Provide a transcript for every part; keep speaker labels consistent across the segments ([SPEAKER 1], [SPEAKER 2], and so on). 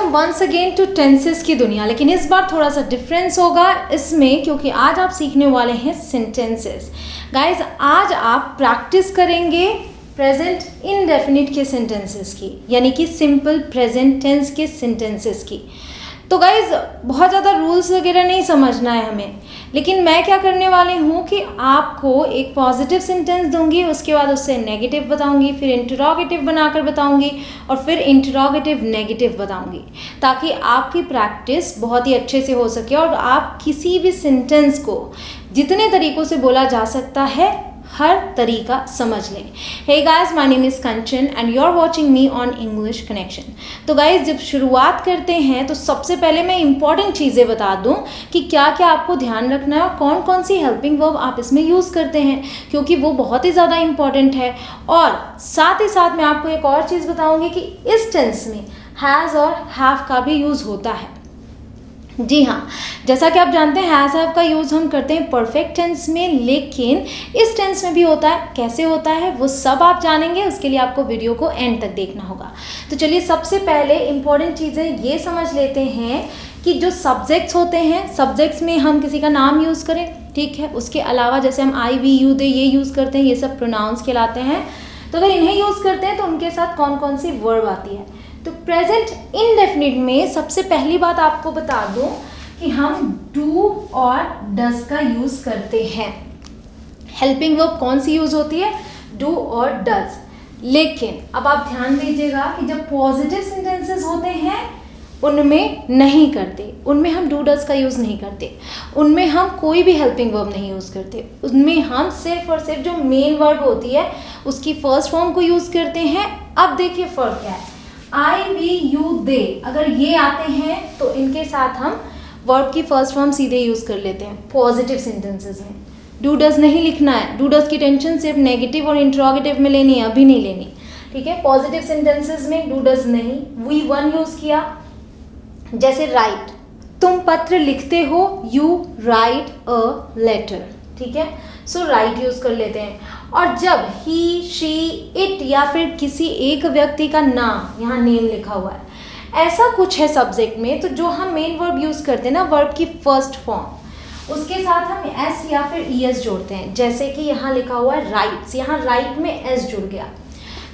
[SPEAKER 1] Welcome once again to tenses की दुनिया। लेकिन इस बार थोड़ा सा डिफरेंस होगा इसमें, क्योंकि आज आप सीखने वाले हैं सेंटेंसेस। गाइज आज आप प्रैक्टिस करेंगे प्रेजेंट इंडेफिनिट के सेंटेंसेस की, यानी कि सिंपल प्रेजेंट टेंस के सेंटेंसेस की। तो गाइज बहुत ज़्यादा रूल्स वगैरह नहीं समझना है हमें, लेकिन मैं क्या करने वाली हूँ कि आपको एक पॉजिटिव सेंटेंस दूंगी, उसके बाद उससे नेगेटिव बताऊंगी, फिर इंटरोगेटिव बनाकर बताऊंगी और फिर इंटरोगेटिव नेगेटिव बताऊंगी, ताकि आपकी प्रैक्टिस बहुत ही अच्छे से हो सके और आप किसी भी सेंटेंस को जितने तरीक़ों से बोला जा सकता है हर तरीका समझ लें। Hey guys, my name is Kanchan and you are watching me on English connection. तो गाइस जब शुरुआत करते हैं तो सबसे पहले मैं इंपॉर्टेंट चीज़ें बता दूं कि क्या क्या आपको ध्यान रखना है और कौन कौन सी हेल्पिंग वर्ब आप इसमें यूज़ करते हैं, क्योंकि वो बहुत ही ज़्यादा इंपॉर्टेंट है। और साथ ही साथ मैं आपको एक और चीज़ बताऊँगी कि इस टेंस में हैज़ और हैव का भी यूज़ होता है। जी हाँ, जैसा कि आप जानते हैं हैज़ हैव का यूज़ हम करते हैं परफेक्ट टेंस में, लेकिन इस टेंस में भी होता है। कैसे होता है वो सब आप जानेंगे, उसके लिए आपको वीडियो को एंड तक देखना होगा। तो चलिए सबसे पहले इंपॉर्टेंट चीज़ें ये समझ लेते हैं कि जो सब्जेक्ट्स होते हैं, सब्जेक्ट्स में हम किसी का नाम यूज़ करें, ठीक है। उसके अलावा जैसे हम आई वी यू दे ये यूज़ करते हैं, ये सब प्रोनाउंस कहलाते हैं। तो अगर इन्हें यूज़ करते हैं तो उनके साथ कौन कौन सी वर्ब आती है। तो प्रेजेंट इंडेफिनिट में सबसे पहली बात आपको बता दूं कि हम डू और डज का यूज़ करते हैं। हेल्पिंग वर्ब कौन सी यूज़ होती है? डू और डज। लेकिन अब आप ध्यान दीजिएगा कि जब पॉजिटिव सेंटेंसेस होते हैं उनमें नहीं करते, उनमें हम डू डज का यूज़ नहीं करते, उनमें हम कोई भी हेल्पिंग वर्ब नहीं यूज़ करते। उनमें हम सिर्फ और सिर्फ जो मेन वर्ब होती है उसकी फर्स्ट फॉर्म को यूज़ करते हैं। अब देखिए फ़र्क क्या है। आई वी यू दे अगर ये आते हैं तो इनके साथ हम वर्ब की फर्स्ट फॉर्म सीधे यूज़ कर लेते हैं पॉजिटिव सेंटेंसेस में। डू डज नहीं लिखना है, डू डज की टेंशन सिर्फ नेगेटिव और इंट्रोगेटिव में लेनी है, अभी नहीं लेनी, ठीक है। पॉजिटिव सेंटेंसेस में डू डज नहीं। वी वन यूज़ किया, जैसे राइट, तुम पत्र लिखते हो, यू राइट अ लेटर, ठीक है। सो राइट यूज़ कर लेते हैं। और जब ही शी इट या फिर किसी एक व्यक्ति का नाम, यहाँ नेम लिखा हुआ है, ऐसा कुछ है सब्जेक्ट में, तो जो हम मेन वर्ब यूज़ करते हैं ना, वर्ब की फर्स्ट फॉर्म, उसके साथ हम एस या फिर ई एस जोड़ते हैं। जैसे कि यहाँ लिखा हुआ है राइट्स, यहाँ राइट में एस जुड़ गया।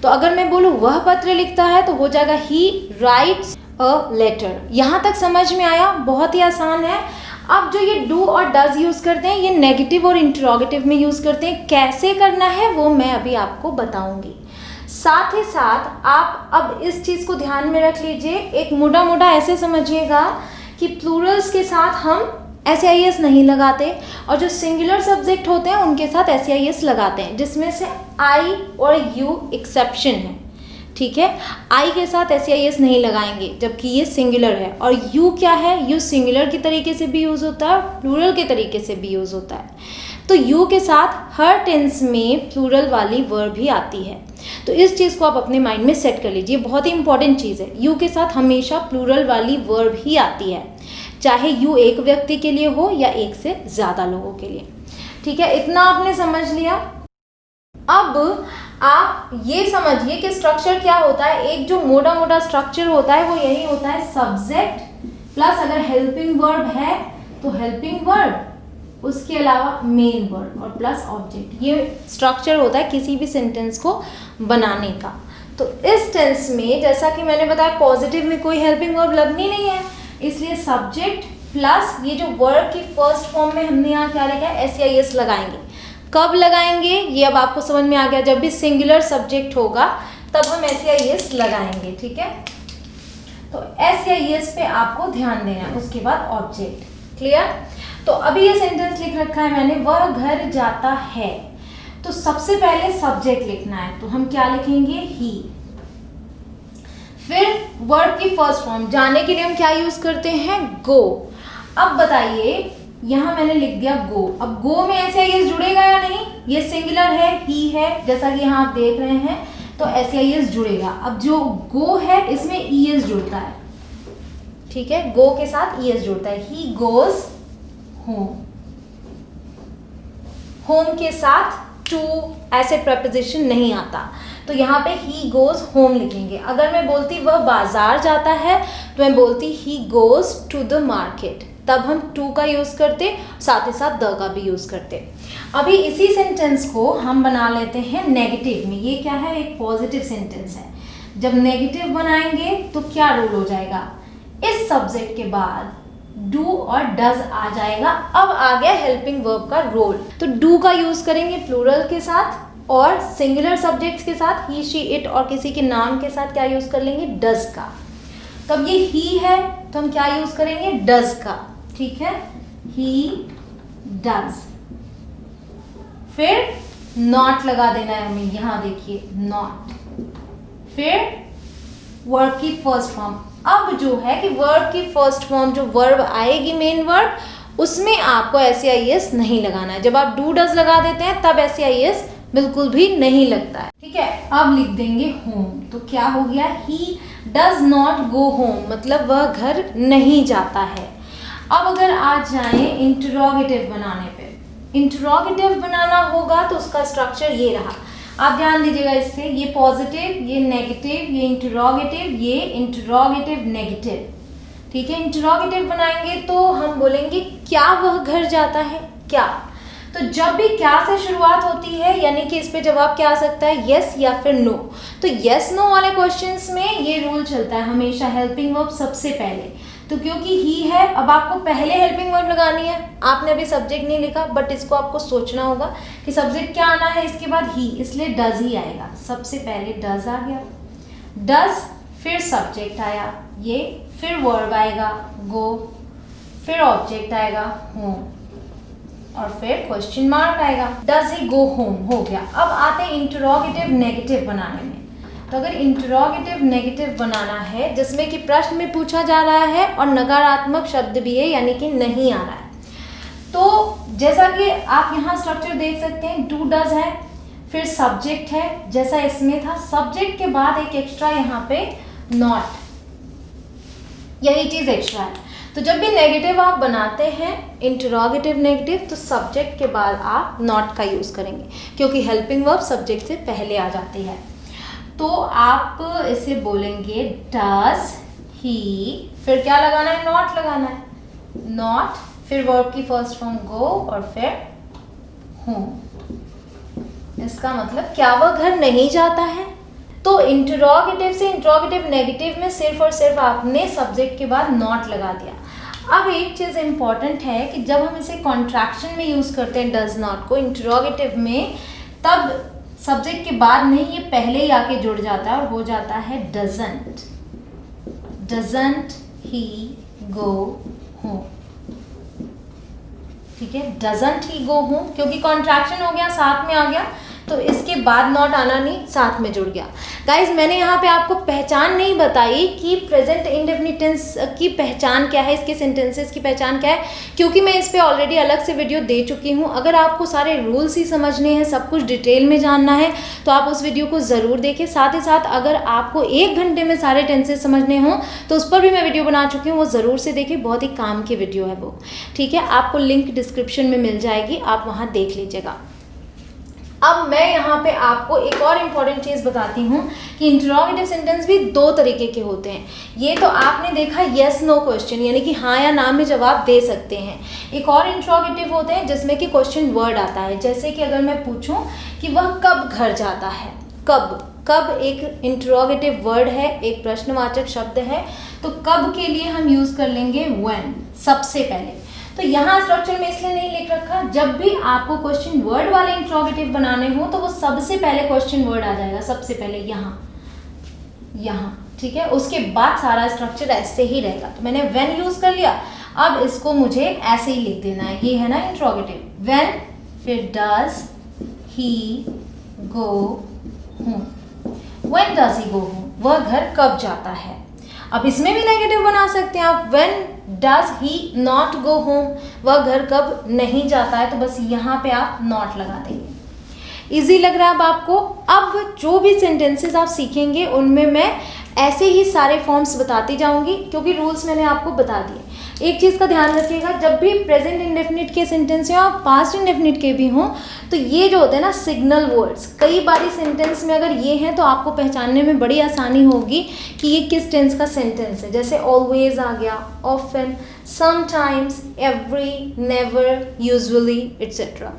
[SPEAKER 1] तो अगर मैं बोलूँ वह पत्र लिखता है तो हो जाएगा ही राइट्स अ लेटर। यहाँ तक समझ में आया? बहुत ही आसान है। अब जो ये डू और डज यूज़ करते हैं, ये नेगेटिव और इंट्रोगेटिव में यूज़ करते हैं। कैसे करना है वो मैं अभी आपको बताऊंगी। साथ ही साथ आप अब इस चीज़ को ध्यान में रख लीजिए, एक मोटा मोटा ऐसे समझिएगा कि प्लूरल्स के साथ हम एस आई एस नहीं लगाते और जो सिंगुलर सब्जेक्ट होते हैं उनके साथ एस आई एस लगाते हैं, जिसमें से आई और यू एक्सेप्शन है, ठीक है। आई के साथ एस आई एस नहीं लगाएंगे जबकि ये सिंगुलर है। और यू क्या है? यू सिंगुलर के तरीके से भी यूज़ होता है, प्लूरल के तरीके से भी यूज़ होता है। तो यू के साथ हर टेंस में प्लूरल वाली वर्ब भी आती है। तो इस चीज़ को आप अपने माइंड में सेट कर लीजिए, बहुत ही इंपॉर्टेंट चीज़ है। यू के साथ हमेशा प्लूरल वाली वर्ब ही आती है, चाहे यू एक व्यक्ति के लिए हो या एक से ज़्यादा लोगों के लिए, ठीक है। इतना आपने समझ लिया। अब आप ये समझिए कि स्ट्रक्चर क्या होता है। एक जो मोटा मोटा स्ट्रक्चर होता है वो यही होता है, सब्जेक्ट प्लस अगर हेल्पिंग वर्ब है तो हेल्पिंग वर्ब, उसके अलावा मेन वर्ब और प्लस ऑब्जेक्ट। ये स्ट्रक्चर होता है किसी भी सेंटेंस को बनाने का। तो इस टेंस में जैसा कि मैंने बताया पॉजिटिव में कोई हेल्पिंग वर्ब लगनी नहीं है, इसलिए सब्जेक्ट प्लस ये जो वर्ब की फर्स्ट फॉर्म में हमने यहाँ क्या लिखा है, एस आई एस लगाएंगे। कब लगाएंगे ये अब आपको समझ में आ गया, जब भी सिंगुलर सब्जेक्ट होगा तब हम एस आई एस लगाएंगे, ठीक है। तो एस आई एस पे आपको ध्यान देना है, उसके बाद ऑब्जेक्ट। क्लियर? तो अभी ये सेंटेंस लिख रखा है मैंने, वह घर जाता है। तो सबसे पहले सब्जेक्ट लिखना है, तो हम क्या लिखेंगे? ही। फिर वर्ब की फर्स्ट फॉर्म, जाने के लिए हम क्या यूज करते हैं? गो। अब बताइए, यहाँ मैंने लिख दिया गो। अब गो में एस आई एस जुड़ेगा या नहीं? ये सिंगुलर है, ही है, जैसा कि यहाँ आप देख रहे हैं, तो एस आई एस जुड़ेगा। अब जो गो है इसमें ई एस जुड़ता है, ठीक है। गो के साथ ई एस जुड़ता है। He goes home. होम के साथ टू ऐसे प्रपोजिशन नहीं आता। तो यहाँ पे ही गोज़ होम लिखेंगे। अगर मैं बोलती वह बाजार जाता है तो मैं बोलती he goes to the market, तब हम टू का यूज़ करते, साथ ही साथ द का भी यूज़ करते। अभी इसी सेंटेंस को हम बना लेते हैं नेगेटिव में। ये क्या है, एक पॉजिटिव सेंटेंस है। जब नेगेटिव बनाएंगे तो क्या रूल हो जाएगा, इस सब्जेक्ट के बाद डू और डज आ जाएगा। अब आ गया हेल्पिंग वर्ब का रोल। तो डू का यूज करेंगे प्लूरल के साथ और सिंगुलर सब्जेक्ट्स के साथ, ही शी इट और किसी के नाम के साथ क्या यूज कर लेंगे, डज का। तब ये ही है तो हम क्या यूज करेंगे, डज का, ठीक है, ही डज। फिर नॉट लगा देना है हमें, यहां देखिए नॉट। फिर वर्ब की फर्स्ट फॉर्म। अब जो है कि वर्ब की फर्स्ट फॉर्म जो वर्ब आएगी मेन वर्ब, उसमें आपको SEIS नहीं लगाना है। जब आप डू डज लगा देते हैं तब SEIS बिल्कुल भी नहीं लगता है, ठीक है। अब लिख देंगे होम, तो क्या हो गया, he does not go home, मतलब वह घर नहीं जाता है। अब अगर आ जाए इंटरोगेटिव बनाने पे, इंटरोगेटिव बनाना होगा तो उसका स्ट्रक्चर ये रहा। आप ध्यान दीजिएगा इससे, ये पॉजिटिव, ये नेगेटिव, ये इंटरोगेटिव, ये इंटरोगेटिव नेगेटिव, ठीक है। इंटरोगेटिव बनाएंगे तो हम बोलेंगे क्या वह घर जाता है, क्या। तो जब भी क्या से शुरुआत होती है यानी कि इस पे जवाब क्या आ सकता है, यस या फिर नो। तो यस नो वाले क्वेश्चंस में ये रूल चलता है हमेशा, हेल्पिंग वर्ब सबसे पहले। तो क्योंकि ही है, अब आपको पहले हेल्पिंग वर्ब लगानी है। आपने अभी सब्जेक्ट नहीं लिखा, बट इसको आपको सोचना होगा कि सब्जेक्ट क्या आना है इसके बाद ही, इसलिए डज ही आएगा। सबसे पहले डज आ गया, डज, फिर सब्जेक्ट आया ये, फिर वर्ब आएगा गो, फिर ऑब्जेक्ट आएगा होम, और फिर क्वेश्चन मार्क आएगा। डज ही गो होम हो गया। अब आते हैं इंटरोगेटिव नेगेटिव बनाने में। तो अगर इंटरोगेटिव नेगेटिव बनाना है जिसमें कि प्रश्न में पूछा जा रहा है और नकारात्मक शब्द भी है यानी कि नहीं आ रहा है, तो जैसा कि आप यहाँ स्ट्रक्चर देख सकते हैं, डू डज है, फिर सब्जेक्ट है जैसा इसमें था, सब्जेक्ट के बाद एक एक्स्ट्रा यहाँ पे नॉट, यही चीज एक्स्ट्रा है। तो जब भी नेगेटिव आप बनाते हैं इंटरोगेटिव नेगेटिव, तो सब्जेक्ट के बाद आप नॉट का यूज करेंगे क्योंकि हेल्पिंग वर्ब सब्जेक्ट से पहले आ जाती है। तो आप इसे बोलेंगे डज ही, फिर क्या लगाना है, नॉट लगाना है, नॉट, फिर वर्ब की फर्स्ट फॉर्म गो और फिर होम। इसका मतलब क्या वह घर नहीं जाता है। तो इंटरोगेटिव से इंटरोगेटिव नेगेटिव में सिर्फ और सिर्फ आपने सब्जेक्ट के बाद नॉट लगा दिया। अब एक चीज़ इंपॉर्टेंट है कि जब हम इसे कॉन्ट्रैक्शन में यूज़ करते हैं डज नॉट को इंटरोगेटिव में, तब सब्जेक्ट के बाद नहीं, ये पहले ही आके जुड़ जाता है और हो जाता है doesn't, doesn't he go home, ठीक है, डजंट ही गो होम, क्योंकि कॉन्ट्रैक्शन हो गया, साथ में आ गया, तो इसके बाद नॉट आना नहीं, साथ में जुड़ गया। गाइज मैंने यहाँ पे आपको पहचान नहीं बताई कि प्रेजेंट इंडेफिनिट टेंस की पहचान क्या है, इसके सेंटेंसेस की पहचान क्या है, क्योंकि मैं इस पे ऑलरेडी अलग से वीडियो दे चुकी हूँ। अगर आपको सारे रूल्स ही समझने हैं, सब कुछ डिटेल में जानना है, तो आप उस वीडियो को ज़रूर देखें। साथ ही साथ अगर आपको 1 घंटे में सारे टेंसेस समझने हों तो उस पर भी मैं वीडियो बना चुकी हूँ, वो ज़रूर से देखें, बहुत ही काम की वीडियो है वो, ठीक है। आपको लिंक डिस्क्रिप्शन में मिल जाएगी, आप वहाँ देख लीजिएगा। अब मैं यहाँ पे आपको एक और इम्पॉर्टेंट चीज़ बताती हूँ कि इंटरोगेटिव सेंटेंस भी 2 तरीके के होते हैं। ये तो आपने देखा येस नो क्वेश्चन, यानी कि हाँ या ना में जवाब दे सकते हैं। एक और इंटरोगेटिव होते हैं जिसमें कि क्वेश्चन वर्ड आता है, जैसे कि अगर मैं पूछूं कि वह कब घर जाता है, कब, कब एक इंटरोगेटिव वर्ड है, एक प्रश्नवाचक शब्द है, तो कब के लिए हम यूज़ कर लेंगे व्हेन, सबसे पहले। तो यहाँ स्ट्रक्चर में इसलिए नहीं लिख रखा, जब भी आपको क्वेश्चन वर्ड वाले इंटरोगेटिव बनाने हो तो वो सबसे पहले क्वेश्चन वर्ड आ जाएगा, सबसे पहले यहाँ, ठीक है। उसके बाद सारा स्ट्रक्चर ऐसे ही रहेगा। तो मैंने व्हेन यूज कर लिया, अब इसको मुझे ऐसे ही लिख देना है, ये है ना इंटरोगेटिव, व्हेन, फिर does he go home, when does he go home, वह घर कब जाता है। अब इसमें भी नेगेटिव बना सकते हैं आप, when does he not go home, वह घर कब नहीं जाता है, तो बस यहाँ पे आप नॉट लगा देंगे। इजी लग रहा है अब आपको। अब जो भी सेंटेंसेस आप सीखेंगे उनमें मैं ऐसे ही सारे फॉर्म्स बताती जाऊंगी, क्योंकि रूल्स मैंने आपको बता दिए। एक चीज़ का ध्यान रखिएगा, जब भी प्रेजेंट इंडेफिनिट के सेंटेंस हो और पास्ट इंडेफिनिट के भी हों, तो ये जो होते हैं ना सिग्नल वर्ड्स, कई बारी सेंटेंस में अगर ये हैं तो आपको पहचानने में बड़ी आसानी होगी कि ये किस टेंस का सेंटेंस है। जैसे ऑलवेज आ गया, often, sometimes, every, never, usually etcetera.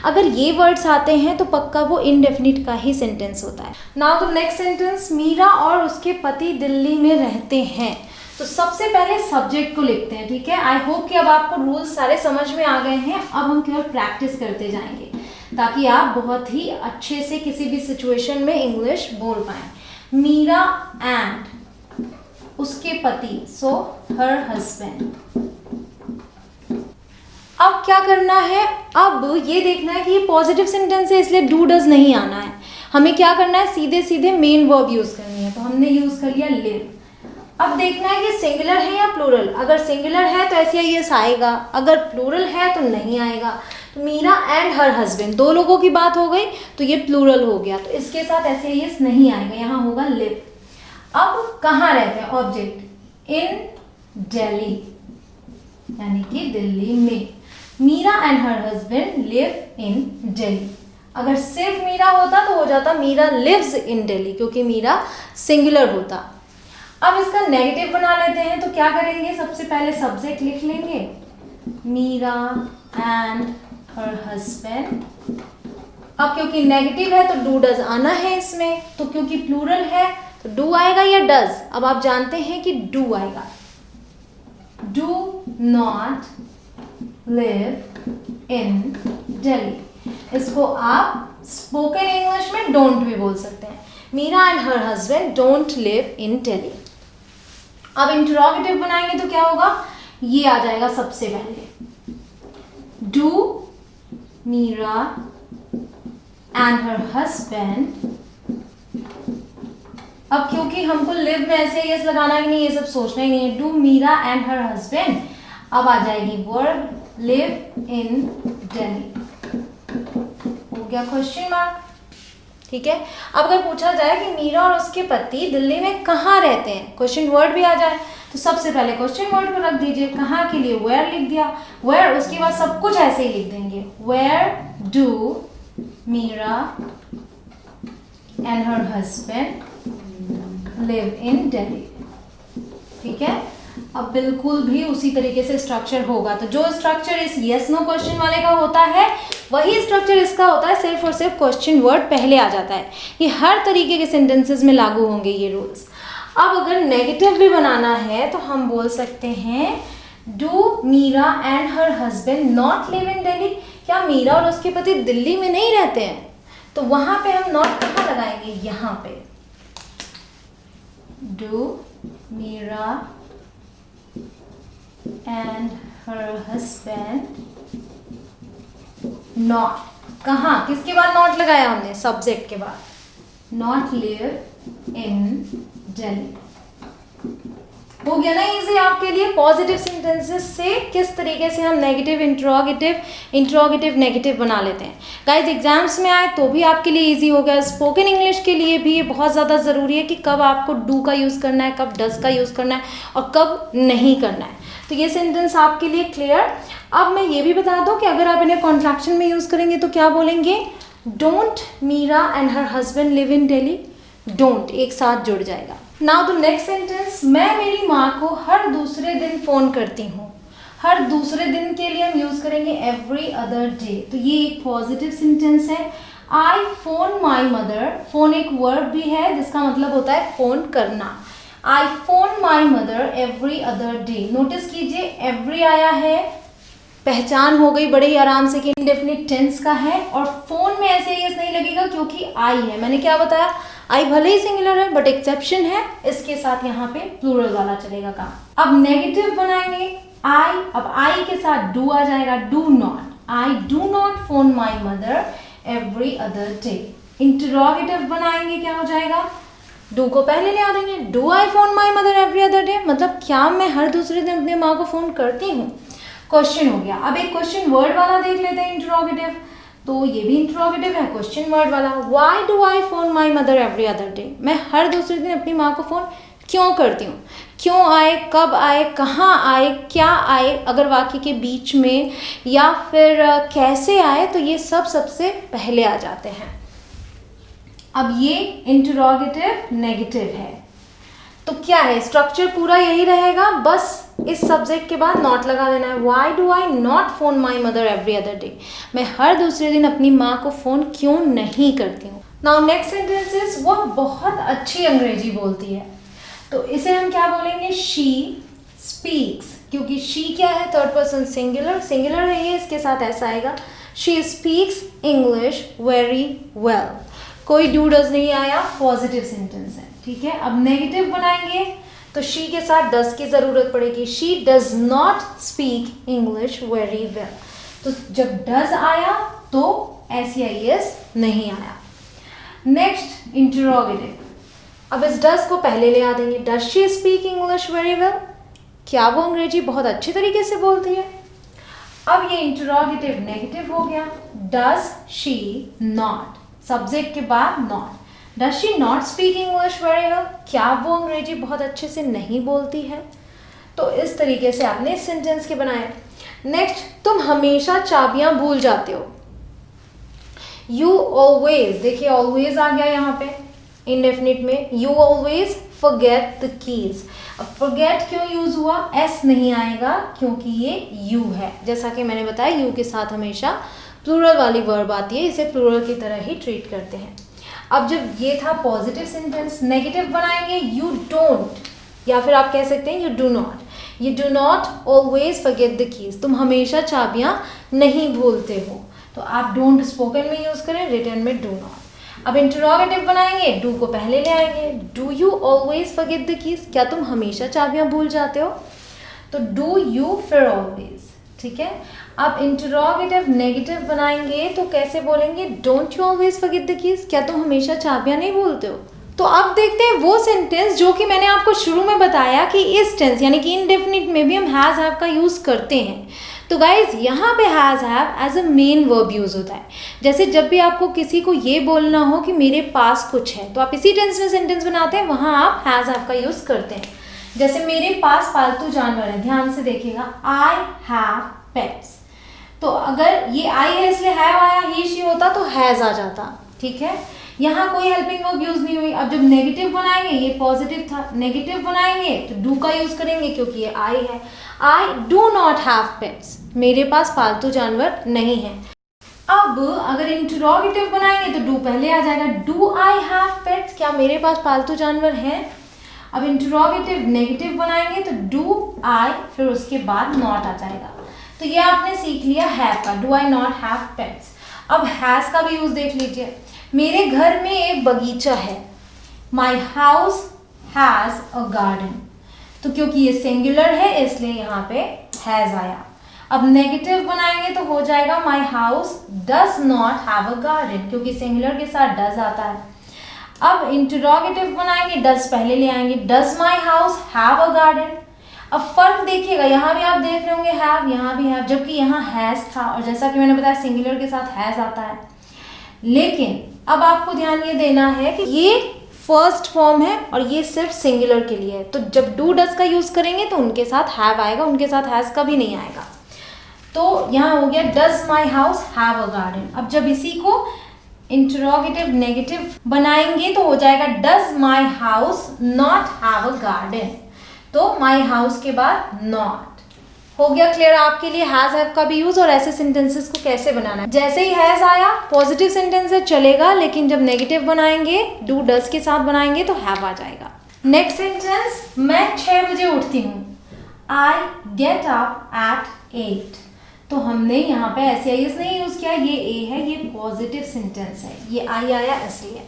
[SPEAKER 1] अगर ये वर्ड्स आते हैं तो पक्का वो इनडेफिनिट का ही सेंटेंस होता है। Now the next sentence, Meera और उसके पति दिल्ली में रहते हैं। तो सबसे पहले सब्जेक्ट को लिखते हैं, ठीक है। आई होप कि अब आपको रूल्स सारे समझ में आ गए हैं। अब हम केवल प्रैक्टिस करते जाएंगे ताकि आप बहुत ही अच्छे से किसी भी सिचुएशन में इंग्लिश बोल पाएं। मीरा एंड उसके पति, सो हर हस्बैंड। अब क्या करना है, अब ये देखना है कि ये पॉजिटिव सेंटेंस है इसलिए डू डज नहीं आना है। हमें क्या करना है, सीधे सीधे मेन वर्ब यूज करनी है। तो हमने यूज कर लिया लिव। अब देखना है कि सिंगुलर है या प्लूरल। अगर सिंगुलर है तो ऐसे यस आएगा, अगर प्लूरल है तो नहीं आएगा। तो मीरा एंड हर हस्बैंड, दो लोगों की बात हो गई तो ये प्लूरल हो गया, तो इसके साथ ऐसे यस नहीं आएगा, यहाँ होगा लिव। अब कहाँ रहते हैं, ऑब्जेक्ट इन दिल्ली, यानी कि दिल्ली में। Meera and her husband live in Delhi. अगर सिर्फ मीरा होता तो हो जाता मीरा लिव्स इन दिल्ली, क्योंकि मीरा सिंगुलर होता। अब इसका नेगेटिव बना लेते हैं। तो क्या करेंगे, सबसे पहले सब्जेक्ट लिख लेंगे, मीरा एंड हर हस्बैंड। अब क्योंकि नेगेटिव है तो डू डज आना है इसमें, तो क्योंकि प्लूरल है तो डू आएगा या डज। अब आप जानते हैं कि डू आएगा। Do not live in Delhi, इसको आप स्पोकन इंग्लिश में डोंट भी बोल सकते हैं। Meera and her husband don't live in Delhi. अब इंटरोगेटिव बनाएंगे तो क्या होगा, ये आ जाएगा सबसे पहले, do Meera and her husband. अब क्योंकि हमको लिव में ऐसे यस लगाना है कि नहीं, ये सब सोचना ही नहीं है। Do Meera and her husband, अब आ जाएगी वर्ब लिव इन दिल्ली। हो गया क्वेश्चन मार्क, ठीक है। अब अगर पूछा जाए कि मीरा और उसके पति दिल्ली में कहाँ रहते हैं, क्वेश्चन वर्ड भी आ जाए, तो सबसे पहले क्वेश्चन वर्ड को रख दीजिए। कहाँ के लिए वेयर लिख दिया, वेयर, उसके बाद सब कुछ ऐसे ही लिख देंगे, where do Meera and her husband live in Delhi, ठीक है। अब बिल्कुल भी उसी तरीके से स्ट्रक्चर होगा। तो जो स्ट्रक्चर इस यस नो क्वेश्चन वाले का होता है वही स्ट्रक्चर इसका होता है, सिर्फ और सिर्फ क्वेश्चन वर्ड पहले आ जाता है। ये हर तरीके के सेंटेंसेस में लागू होंगे ये रूल्स। अब अगर नेगेटिव भी बनाना है तो हम बोल सकते हैं do Meera and her husband not live in Delhi. क्या मीरा और उसके पति दिल्ली में नहीं रहते हैं? तो वहां पे हम नॉट कहाँ लगाएंगे, यहाँ पे। Do Meera and her husband not, कहाँ, किसके बाद नॉट लगाया हमने, सब्जेक्ट के बाद, नॉट लिव इन दिल्ली। हो गया ना इजी आपके लिए। पॉजिटिव सेंटेंसेस से किस तरीके से हम नेगेटिव इंट्रोगेटिव नेगेटिव बना लेते हैं। गाइज एग्जाम्स में आए तो भी आपके लिए इजी हो गया। स्पोकन इंग्लिश के लिए भी ये बहुत ज़्यादा ज़रूरी है कि कब आपको डू का यूज़ करना है, कब डज का यूज़ करना है और कब नहीं करना है। तो ये सेंटेंस आपके लिए क्लियर। अब मैं ये भी बता दूं कि अगर आप इन्हें कॉन्ट्रैक्शन में यूज़ करेंगे तो क्या बोलेंगे, don't Meera and her husband live in Delhi. Don't एक साथ जुड़ जाएगा। नाउ द नेक्स्ट सेंटेंस, मैं मेरी माँ को हर दूसरे दिन फ़ोन करती हूँ। हर दूसरे दिन के लिए हम यूज़ करेंगे एवरी अदर डे। तो ये एक पॉजिटिव सेंटेंस है। I phone my mother, phone एक वर्ब भी है जिसका मतलब होता है फ़ोन करना। I phone my mother every other day. Notice कीजिए एवरी आया है, पहचान हो गई बड़े ही आराम से कि इंडेफिनिट टेंस का है। और फोन में ऐसे यस नहीं लगेगा क्योंकि आई है। मैंने क्या बताया, आई भले ही सिंगुलर है बट एक्सेप्शन है, इसके साथ यहाँ पे प्लूरल वाला चलेगा काम। अब नेगेटिव बनाएंगे आई, अब आई के साथ डू आ जाएगा, do not. I do not phone my mother every other day. Interrogative बनाएंगे, क्या हो जाएगा, डू को पहले ले आ देंगे, do I phone my mother every other day, मतलब क्या मैं हर दूसरे दिन अपनी माँ को फ़ोन करती हूँ। क्वेश्चन हो गया। अब एक क्वेश्चन वर्ड वाला देख लेते हैं इंटरोगेटिव। तो ये भी इंटरोगेटिव है क्वेश्चन वर्ड वाला। Why do I phone my mother every other day. मैं हर दूसरे दिन अपनी माँ को फ़ोन क्यों करती हूँ, क्यों आए, कब आए, कहाँ आए, क्या आए अगर वाक्य के बीच में, या फिर कैसे आए, तो ये सब सबसे पहले आ जाते हैं। अब ये इंटरोगेटिव नेगेटिव है, तो क्या है स्ट्रक्चर पूरा यही रहेगा, बस इस सब्जेक्ट के बाद नॉट लगा देना है। Why do I not phone my mother every other day, मैं हर दूसरे दिन अपनी माँ को फ़ोन क्यों नहीं करती हूँ। नाउ नेक्स्ट सेंटेंस इज, वह बहुत अच्छी अंग्रेजी बोलती है, तो इसे हम क्या बोलेंगे, शी स्पीक्स, क्योंकि शी क्या है, थर्ड पर्सन सिंगुलर, सिंगुलर है ये, इसके साथ ऐसा आएगा, she speaks English very well. कोई डू डज नहीं आया, पॉजिटिव सेंटेंस है, ठीक है। अब नेगेटिव बनाएंगे तो शी के साथ डज की ज़रूरत पड़ेगी, she does not speak English very well, तो जब डज आया तो SEIS नहीं आया। नेक्स्ट इंटरोगेटिव, अब इस डज को पहले ले आ देंगे, does she speak English very well, क्या वो अंग्रेजी बहुत अच्छी तरीके से बोलती है। अब ये इंटरोगेटिव नेगेटिव हो गया, डज शी नॉट, सब्जेक्ट के बाद not, does she not speak English very well, क्या वो अंग्रेजी बहुत अच्छे से नहीं बोलती है। तो इस तरीके से आपने इस सेंटेंस के बनाए। नेक्स्ट, तुम हमेशा चाबियां भूल जाते हो, यू ऑलवेज, देखिए ऑलवेज आ गया यहाँ पे इंडेफिनिट में, you always forget the keys. अब फॉरगेट क्यों यूज हुआ, एस नहीं आएगा क्योंकि ये यू है, जैसा कि मैंने बताया यू के साथ हमेशा प्लूरल वाली वर्ब आती है, इसे प्लूरल की तरह ही ट्रीट करते हैं। अब जब ये था पॉजिटिव सेंटेंस, नेगेटिव बनाएंगे, यू डोंट, या फिर आप कह सकते हैं you do not, you do not always forget the keys, तुम हमेशा चाबियां नहीं भूलते हो, तो आप डोंट स्पोकन में यूज करें, रिटन में डू नॉट। अब इंटरोगेटिव बनाएंगे, डू को पहले ले आएंगे, do you always forget the keys, क्या तुम हमेशा चाबियां भूल जाते हो, तो डू यू फिर ऑलवेज, ठीक है। अब इंटरोगेटिव नेगेटिव बनाएंगे तो कैसे बोलेंगे, don't you always forget the keys, क्या तुम हमेशा चाबियां नहीं भूलते हो। तो अब देखते हैं वो सेंटेंस जो कि मैंने आपको शुरू में बताया कि इस टेंस यानी कि इनडेफिनिट में भी हम हैज हैव का यूज़ करते हैं। तो गाइज यहाँ पे has have as a main verb use होता है। जैसे जब भी आपको किसी को ये बोलना हो कि मेरे पास कुछ है, तो आप इसी टेंस में सेंटेंस बनाते हैं, वहाँ आप हैज हैव का यूज़ करते हैं। जैसे मेरे पास पालतू जानवर है, ध्यान से देखिएगा, आई हैव पेट्स, तो अगर ये आई है इसलिए हैव आया, ही शी होता तो हैज आ जाता, ठीक है। यहाँ कोई हेल्पिंग वर्ब यूज नहीं हुई। अब जब नेगेटिव बनाएंगे, ये पॉजिटिव था, नेगेटिव बनाएंगे तो डू का यूज करेंगे क्योंकि ये आई है, I do not have pets, मेरे पास पालतू जानवर नहीं है। अब अगर इंटरोगेटिव बनाएंगे तो डू पहले आ जाएगा, डू आई हैव पेट्स, क्या मेरे पास पालतू जानवर हैं। अब इंटरोगेटिव नेगेटिव बनाएंगे तो डू आई, फिर उसके बाद नॉट आ जाएगा। तो ये आपने सीख लिया हैव का, do I not have pets. अब हैज का भी यूज देख लीजिए, मेरे घर में एक बगीचा है, my house has a garden, तो क्योंकि ये सिंगुलर है इसलिए यहाँ पे हैज आया। अब नेगेटिव बनाएंगे तो हो जाएगा my house does not have a garden, क्योंकि सिंगुलर के साथ डज आता है। अब इंटरोगेटिव बनाएंगे, डज पहले ले आएंगे, does my house have a garden. अब फर्क देखिएगा, यहाँ भी आप देख रहे होंगे हैव, यहाँ भी हैव, जबकि यहाँ हैज था, और जैसा कि मैंने बताया सिंगुलर के साथ हैज आता है। लेकिन अब आपको ध्यान ये देना है कि ये फर्स्ट फॉर्म है और ये सिर्फ सिंगुलर के लिए है, तो जब डू डज का यूज करेंगे तो उनके साथ हैव आएगा, उनके साथ हैज का भी नहीं आएगा। तो यहाँ हो गया does my house have a garden. अब जब इसी को इंटरोगेटिव नेगेटिव बनाएंगे तो हो जाएगा does my house not have a garden, तो माई हाउस के बाद नॉट। हो गया क्लियर आपके लिए हैज हैव का भी यूज और ऐसे सेंटेंसेस को कैसे बनाना है। जैसे ही हैज आया पॉजिटिव सेंटेंस है चलेगा, लेकिन जब नेगेटिव बनाएंगे, डू डज के साथ बनाएंगे तो हैव आ जाएगा। नेक्स्ट सेंटेंस, मैं 6 बजे उठती हूँ, आई गेट अप एट 8, तो हमने यहाँ पे SEIS नहीं यूज किया, ये ए है, ये पॉजिटिव सेंटेंस है, ये आई आया इसलिए।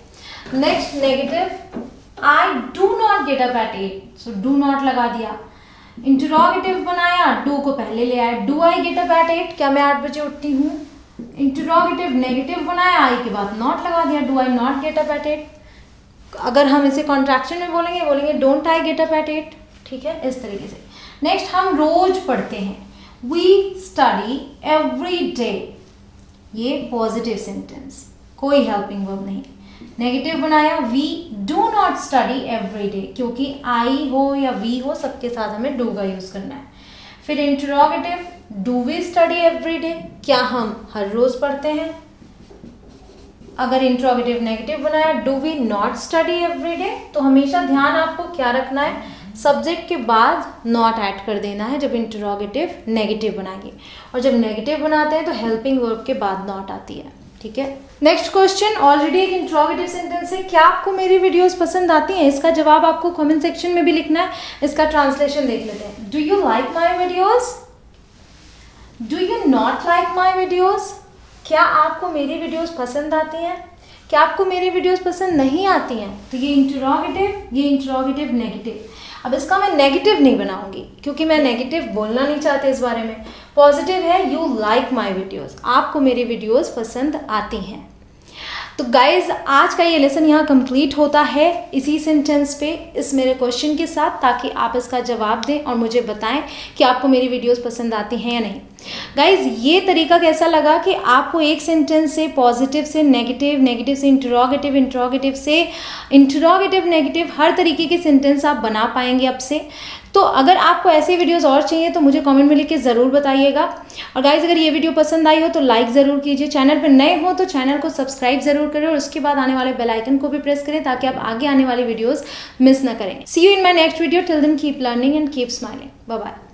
[SPEAKER 1] Next negative, I do not get up at 8, so do not लगा दिया। इंटरोगेटिव बनाया, डू को पहले ले आया, do I get up at 8, क्या मैं 8 बजे उठती हूँ। इंटरोगेटिव नेगेटिव बनाया, आई के बाद नॉट लगा दिया, do I not get up at 8। अगर हम इसे कॉन्ट्रैक्शन में बोलेंगे don't I get up at 8, ठीक है, इस तरीके से। नेक्स्ट, हम रोज पढ़ते हैं, वी स्टडी एवरी डे, ये पॉजिटिव सेंटेंस, कोई हेल्पिंग वर्ब नहीं। नेगेटिव बनाया, we do not study every day, क्योंकि आई हो या वी हो सबके साथ हमें डू का यूज़ करना है। फिर interrogative, do we study every day, क्या हम हर रोज़ पढ़ते हैं। अगर इंट्रोगेटिव नेगेटिव बनाया, do we not study every day, तो हमेशा ध्यान आपको क्या रखना है, सब्जेक्ट के बाद नॉट ऐड कर देना है जब इंट्रोगेटिव नेगेटिव बनाएंगे, और जब नेगेटिव बनाते हैं तो हेल्पिंग वर्ब के बाद नॉट आती है। ठीक है, नेक्स्ट क्वेश्चन ऑलरेडी एक इंट्रोगेटिव सेंटेंस है। क्या आपको मेरी वीडियोस पसंद आती हैं? इसका जवाब आपको कमेंट सेक्शन में भी लिखना है। इसका ट्रांसलेशन देख लेते हैं। Do you like my videos? Do you not like my videos? क्या आपको मेरी वीडियोस पसंद आती हैं? क्या आपको मेरी वीडियोस पसंद नहीं आती हैं? तो ये इंटरोगेटिव, ये इंटरोगेटिव नेगेटिव। अब इसका मैं नेगेटिव नहीं बनाऊंगी क्योंकि मैं नेगेटिव बोलना नहीं चाहती इस बारे में। पॉजिटिव है, यू लाइक माई वीडियोस, आपको मेरी वीडियोस पसंद आती हैं। तो गाइज आज का ये लेसन यहाँ कंप्लीट होता है इसी सेंटेंस पे, इस मेरे क्वेश्चन के साथ, ताकि आप इसका जवाब दें और मुझे बताएं कि आपको मेरी वीडियोस पसंद आती हैं या नहीं। गाइज ये तरीका कैसा लगा कि आपको एक सेंटेंस से पॉजिटिव से नेगेटिव, नेगेटिव से इंटरोगेटिव, इंटरोगेटिव से इंटरोगेटिव नेगेटिव, हर तरीके के सेंटेंस आप बना पाएंगे अब से। तो अगर आपको ऐसे वीडियोस और चाहिए तो मुझे कमेंट में लिख के ज़रूर बताइएगा। और गाइज अगर ये वीडियो पसंद आई हो तो लाइक ज़रूर कीजिए, चैनल पर नए हो तो चैनल को सब्सक्राइब ज़रूर करें और उसके बाद आने वाले बेल आइकन को भी प्रेस करें ताकि आप आगे आने वाली वीडियोस मिस ना करें। See you in my next video, till then keep learning and keep smiling. Bye bye.